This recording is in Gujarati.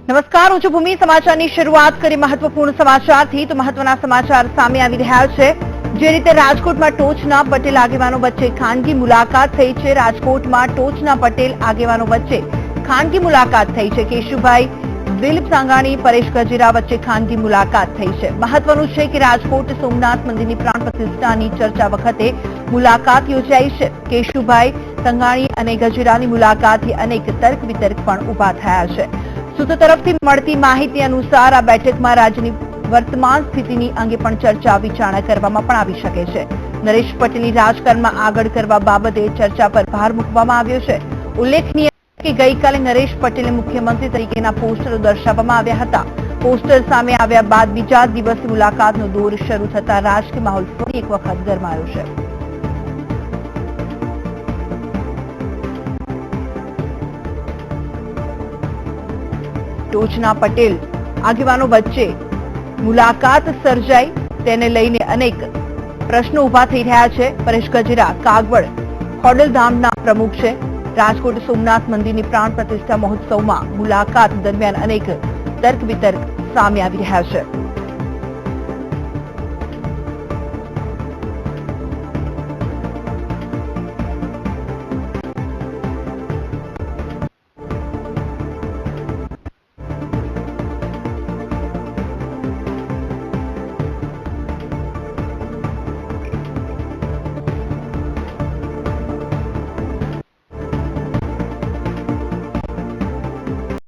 નમસ્કાર, હું છું ભૂમિ. સમાચારની શરૂઆત કરી મહત્વપૂર્ણ સમાચારથી. તો મહત્વના સમાચાર સામે આવી રહ્યા છે. જે રીતે રાજકોટમાં ટોચના પટેલ આગેવાનો વચ્ચે ખાનગી મુલાકાત થઈ છે. રાજકોટમાં ટોચના પટેલ આગેવાનો વચ્ચે ખાનગી મુલાકાત થઈ છે. કેશુભાઈ, દિલીપ સાંઘાણી, પરેશ ગજેરા વચ્ચે ખાનગી મુલાકાત થઈ છે. મહત્વનું છે કે રાજકોટ સોમનાથ મંદિરની પ્રાણ પ્રતિષ્ઠાની ચર્ચા વખતે મુલાકાત યોજાઈ છે. કેશુભાઈ, સંઘાણી અને ગજેરાની મુલાકાતથી અનેક તર્ક વિતર્ક પણ ઉભા થયા છે. સૂત્રો તરફથી મળતી માહિતી અનુસાર આ બેઠકમાં રાજ્યની વર્તમાન સ્થિતિની અંગે પણ ચર્ચા વિચારણા કરવામાં પણ આવી શકે છે. નરેશ પટેલની રાજકારણમાં આગળ કરવા બાબતે ચર્ચા પર ભાર મૂકવામાં આવ્યો છે. ઉલ્લેખનીય છે કે ગઈકાલે નરેશ પટેલને મુખ્યમંત્રી તરીકેના પોસ્ટરો દર્શાવવામાં આવ્યા હતા. પોસ્ટર સામે આવ્યા બાદ બીજા દિવસે મુલાકાતનો દોર શરૂ થતા રાજકીય માહોલ ફરી એક વખત ગરમાયો છે. ટોચના પટેલ આગેવાનો વચ્ચે મુલાકાત સર્જાઈ, તેને લઈને અનેક પ્રશ્નો ઉભા થઈ રહ્યા છે. પરેશ ગજેરા કાગવડ ખોડલધામના પ્રમુખ છે. રાજકોટ સોમનાથ મંદિરની પ્રાણ પ્રતિષ્ઠા મહોત્સવમાં મુલાકાત દરમિયાન અનેક તર્ક વિતર્ક સામે આવી રહ્યા છે.